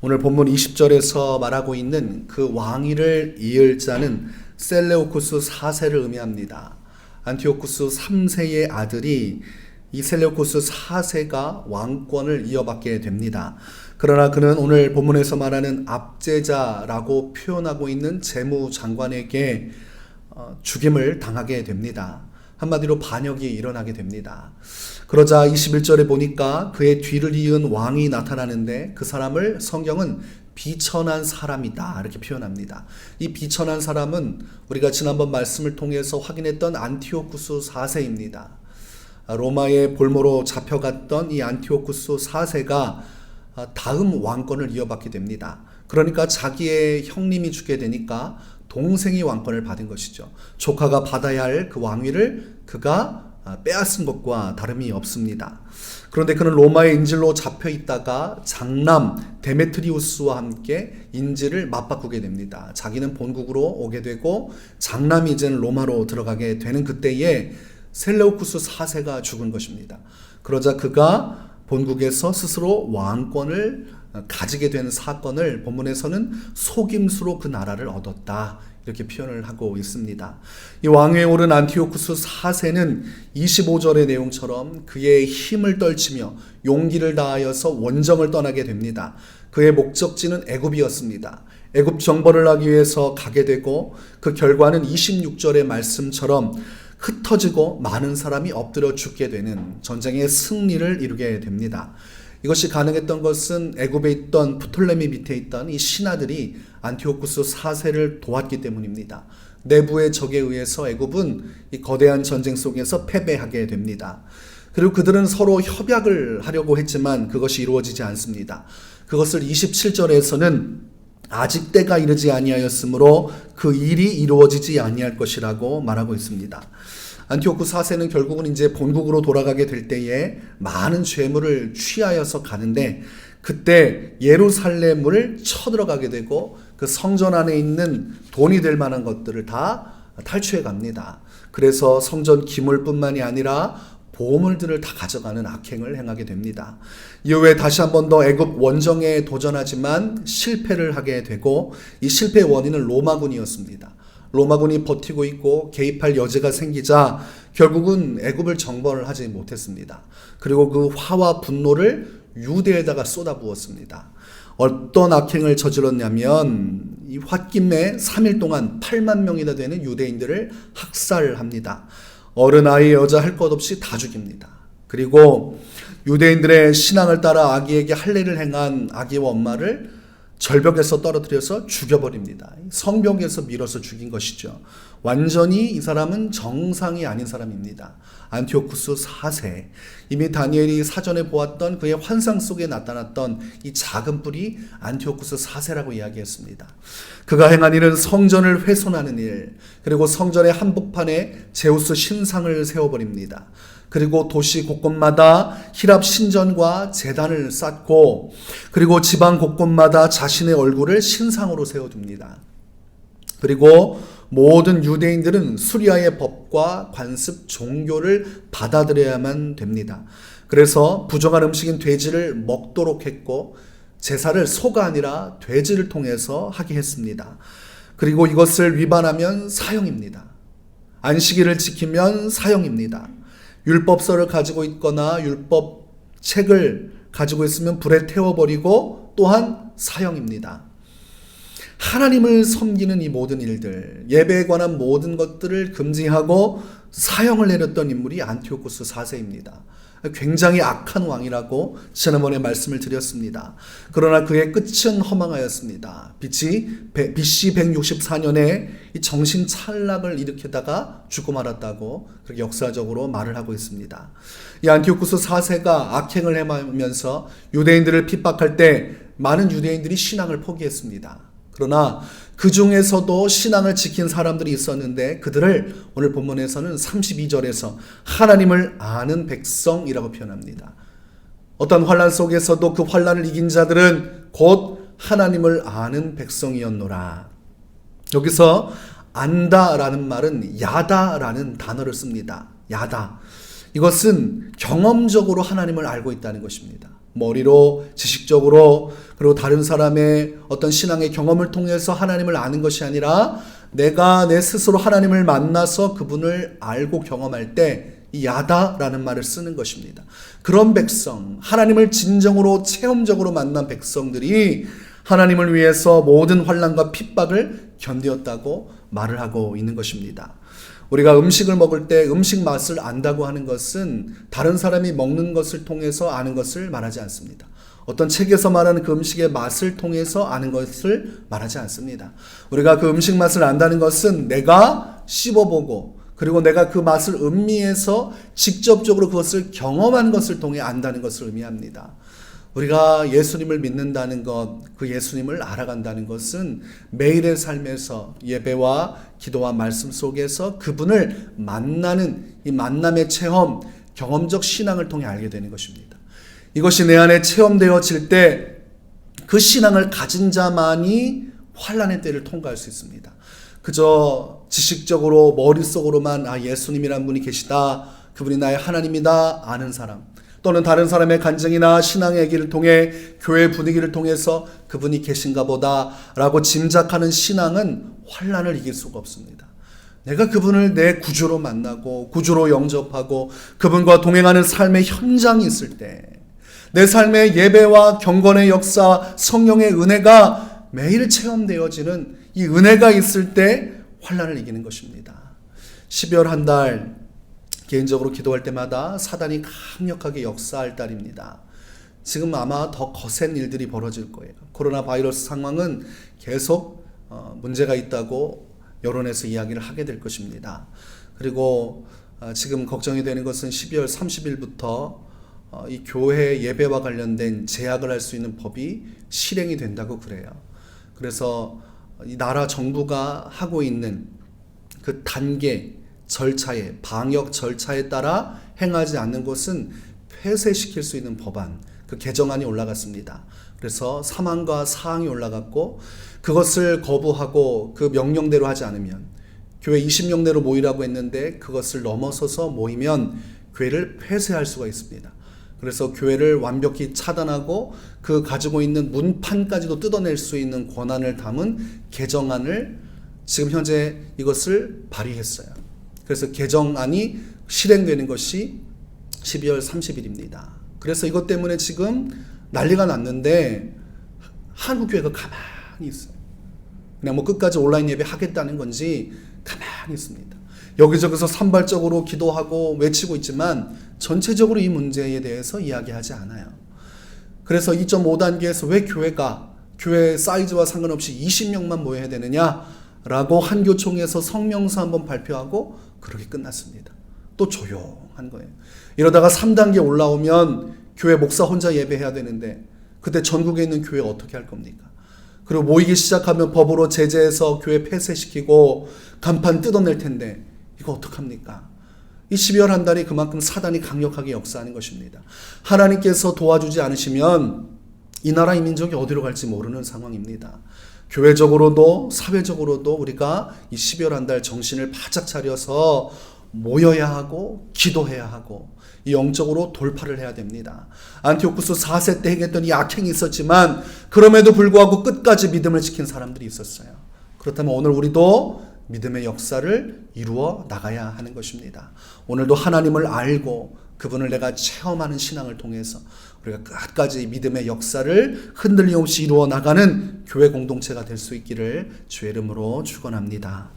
오늘 본문 20절에서 말하고 있는 그 왕위를 이을 자는 셀레우쿠스 4세를 의미합니다. 안티오쿠스 3세의 아들이 이 셀레우쿠스 4세가 왕권을 이어받게 됩니다. 그러나 그는 오늘 본문에서 말하는 압제자라고 표현하고 있는 재무장관에게 죽임을 당하게 됩니다. 한마디로 반역이 일어나게 됩니다. 그러자 21절에 보니까 그의 뒤를 이은 왕이 나타나는데 그 사람을 성경은 비천한 사람이다 이렇게 표현합니다. 이 비천한 사람은 우리가 지난번 말씀을 통해서 확인했던 안티오쿠스 4세입니다. 로마의 볼모로 잡혀갔던 이 안티오쿠스 4세가 다음 왕권을 이어받게 됩니다. 그러니까 자기의 형님이 죽게 되니까 동생이 왕권을 받은 것이죠. 조카가 받아야 할 그 왕위를 그가 빼앗은 것과 다름이 없습니다. 그런데 그는 로마의 인질로 잡혀 있다가 장남 데메트리우스와 함께 인질을 맞바꾸게 됩니다. 자기는 본국으로 오게 되고 장남이 이제는 로마로 들어가게 되는 그때에 셀레우쿠스 4세가 죽은 것입니다. 그러자 그가 본국에서 스스로 왕권을 가지게 되는 사건을 본문에서는 속임수로 그 나라를 얻었다 이렇게 표현을 하고 있습니다. 이 왕위에 오른 안티오쿠스 4세는 25절의 내용처럼 그의 힘을 떨치며 용기를 다하여서 원정을 떠나게 됩니다. 그의 목적지는 애굽이었습니다. 애굽 정벌을 하기 위해서 가게 되고 그 결과는 26절의 말씀처럼 흩어지고 많은 사람이 엎드려 죽게 되는 전쟁의 승리를 이루게 됩니다. 이것이 가능했던 것은 애굽에 있던 프톨레미 밑에 있던 이 신하들이 안티오쿠스 4세를 도왔기 때문입니다. 내부의 적에 의해서 애굽은 이 거대한 전쟁 속에서 패배하게 됩니다. 그리고 그들은 서로 협약을 하려고 했지만 그것이 이루어지지 않습니다. 그것을 27절에서는 아직 때가 이르지 아니하였으므로 그 일이 이루어지지 아니할 것이라고 말하고 있습니다. 안티오쿠스 4세는 결국은 이제 본국으로 돌아가게 될 때에 많은 죄물을 취하여서 가는데 그때 예루살렘을 쳐들어가게 되고 그 성전 안에 있는 돈이 될 만한 것들을 다 탈취해 갑니다. 그래서 성전 기물뿐만이 아니라 보물들을 다 가져가는 악행을 행하게 됩니다. 이후에 다시 한 번 더 애굽 원정에 도전하지만 실패를 하게 되고 이 실패의 원인은 로마군이었습니다. 로마군이 버티고 있고 개입할 여지가 생기자 결국은 애굽을 정벌을 하지 못했습니다. 그리고 그 화와 분노를 유대에다가 쏟아부었습니다. 어떤 악행을 저질렀냐면 이 홧김에 3일 동안 8만 명이나 되는 유대인들을 학살합니다. 어른, 아이, 여자 할 것 없이 다 죽입니다. 그리고 유대인들의 신앙을 따라 아기에게 할례를 행한 아기와 엄마를 절벽에서 떨어뜨려서 죽여버립니다. 성벽에서 밀어서 죽인 것이죠. 완전히 이 사람은 정상이 아닌 사람입니다. 안티오쿠스 4세. 이미 다니엘이 사전에 보았던 그의 환상 속에 나타났던 이 작은 뿔이 안티오쿠스 4세라고 이야기했습니다. 그가 행한 일은 성전을 훼손하는 일, 그리고 성전의 한복판에 제우스 신상을 세워버립니다. 그리고 도시 곳곳마다 히랍 신전과 제단을 쌓고 그리고 지방 곳곳마다 자신의 얼굴을 신상으로 세워둡니다. 그리고 모든 유대인들은 수리아의 법과 관습 종교를 받아들여야만 됩니다. 그래서 부정한 음식인 돼지를 먹도록 했고 제사를 소가 아니라 돼지를 통해서 하게 했습니다. 그리고 이것을 위반하면 사형입니다. 안식일을 지키면 사형입니다. 율법서를 가지고 있거나 율법 책을 가지고 있으면 불에 태워버리고 또한 사형입니다. 하나님을 섬기는 이 모든 일들, 예배에 관한 모든 것들을 금지하고 사형을 내렸던 인물이 안티오쿠스 4세입니다. 굉장히 악한 왕이라고 지난번에 말씀을 드렸습니다. 그러나 그의 끝은 허망하였습니다. BC 164년에 이 정신 탈락을 일으키다가 죽고 말았다고 그렇게 역사적으로 말을 하고 있습니다. 이 안티오쿠스 4세가 악행을 행하면서 유대인들을 핍박할 때 많은 유대인들이 신앙을 포기했습니다. 그러나 그 중에서도 신앙을 지킨 사람들이 있었는데 그들을 오늘 본문에서는 32절에서 하나님을 아는 백성이라고 표현합니다. 어떤 환난 속에서도 그 환난을 이긴 자들은 곧 하나님을 아는 백성이었노라. 여기서 안다라는 말은 야다라는 단어를 씁니다. 야다. 이것은 경험적으로 하나님을 알고 있다는 것입니다. 머리로, 지식적으로, 그리고 다른 사람의 어떤 신앙의 경험을 통해서 하나님을 아는 것이 아니라 내가 내 스스로 하나님을 만나서 그분을 알고 경험할 때 이 야다라는 말을 쓰는 것입니다. 그런 백성, 하나님을 진정으로 체험적으로 만난 백성들이 하나님을 위해서 모든 환난과 핍박을 견디었다고 말을 하고 있는 것입니다. 우리가 음식을 먹을 때 음식 맛을 안다고 하는 것은 다른 사람이 먹는 것을 통해서 아는 것을 말하지 않습니다. 어떤 책에서 말하는 그 음식의 맛을 통해서 아는 것을 말하지 않습니다. 우리가 그 음식 맛을 안다는 것은 내가 씹어보고 그리고 내가 그 맛을 음미해서 직접적으로 그것을 경험한 것을 통해 안다는 것을 의미합니다. 우리가 예수님을 믿는다는 것, 그 예수님을 알아간다는 것은 매일의 삶에서 예배와 기도와 말씀 속에서 그분을 만나는 이 만남의 체험, 경험적 신앙을 통해 알게 되는 것입니다. 이것이 내 안에 체험되어질 때 그 신앙을 가진 자만이 환난의 때를 통과할 수 있습니다. 그저 지식적으로 머릿속으로만 예수님이란 분이 계시다, 그분이 나의 하나님이다 아는 사람, 또는 다른 사람의 간증이나 신앙의 얘기를 통해 교회 분위기를 통해서 그분이 계신가 보다 라고 짐작하는 신앙은 환난을 이길 수가 없습니다. 내가 그분을 내 구주로 만나고 구주로 영접하고 그분과 동행하는 삶의 현장이 있을 때, 내 삶의 예배와 경건의 역사, 성령의 은혜가 매일 체험되어지는 이 은혜가 있을 때 환난을 이기는 것입니다. 12월 한 달 개인적으로 기도할 때마다 사단이 강력하게 역사할 달입니다. 지금 아마 더 거센 일들이 벌어질 거예요. 코로나 바이러스 상황은 계속 문제가 있다고 여론에서 이야기를 하게 될 것입니다. 그리고 지금 걱정이 되는 것은 12월 30일부터 이 교회 예배와 관련된 제약을 할 수 있는 법이 실행이 된다고 그래요. 그래서 이 나라 정부가 하고 있는 그 단계, 절차에, 방역 절차에 따라 행하지 않는 것은 폐쇄시킬 수 있는 법안, 그 개정안이 올라갔습니다. 그래서 3항과 4항이 올라갔고 그것을 거부하고 그 명령대로 하지 않으면, 교회 20명 내로 모이라고 했는데 그것을 넘어서서 모이면 교회를 폐쇄할 수가 있습니다. 그래서 교회를 완벽히 차단하고 그 가지고 있는 문판까지도 뜯어낼 수 있는 권한을 담은 개정안을 지금 현재 이것을 발의했어요. 그래서 개정안이 실행되는 것이 12월 30일입니다. 그래서 이것 때문에 지금 난리가 났는데 한국교회가 가만히 있어요. 그냥 끝까지 온라인 예배 하겠다는 건지 가만히 있습니다. 여기저기서 산발적으로 기도하고 외치고 있지만 전체적으로 이 문제에 대해서 이야기하지 않아요. 그래서 2.5단계에서 왜 교회 사이즈와 상관없이 20명만 모여야 되느냐라고 한교총에서 성명서 한번 발표하고 그렇게 끝났습니다. 또 조용한 거예요. 이러다가 3단계 올라오면 교회 목사 혼자 예배해야 되는데 그때 전국에 있는 교회 어떻게 할 겁니까? 그리고 모이기 시작하면 법으로 제재해서 교회 폐쇄시키고 간판 뜯어낼 텐데 이거 어떡합니까? 이 12월 한 달이 그만큼 사단이 강력하게 역사하는 것입니다. 하나님께서 도와주지 않으시면 이 나라 이 민족이 어디로 갈지 모르는 상황입니다. 교회적으로도 사회적으로도 우리가 이 12월 한 달 정신을 바짝 차려서 모여야 하고 기도해야 하고 이 영적으로 돌파를 해야 됩니다. 안티오쿠스 4세 때 행했던 이 악행이 있었지만 그럼에도 불구하고 끝까지 믿음을 지킨 사람들이 있었어요. 그렇다면 오늘 우리도 믿음의 역사를 이루어 나가야 하는 것입니다. 오늘도 하나님을 알고 그분을 내가 체험하는 신앙을 통해서 우리가 끝까지 믿음의 역사를 흔들림 없이 이루어 나가는 교회 공동체가 될 수 있기를 주의 이름으로 축원합니다.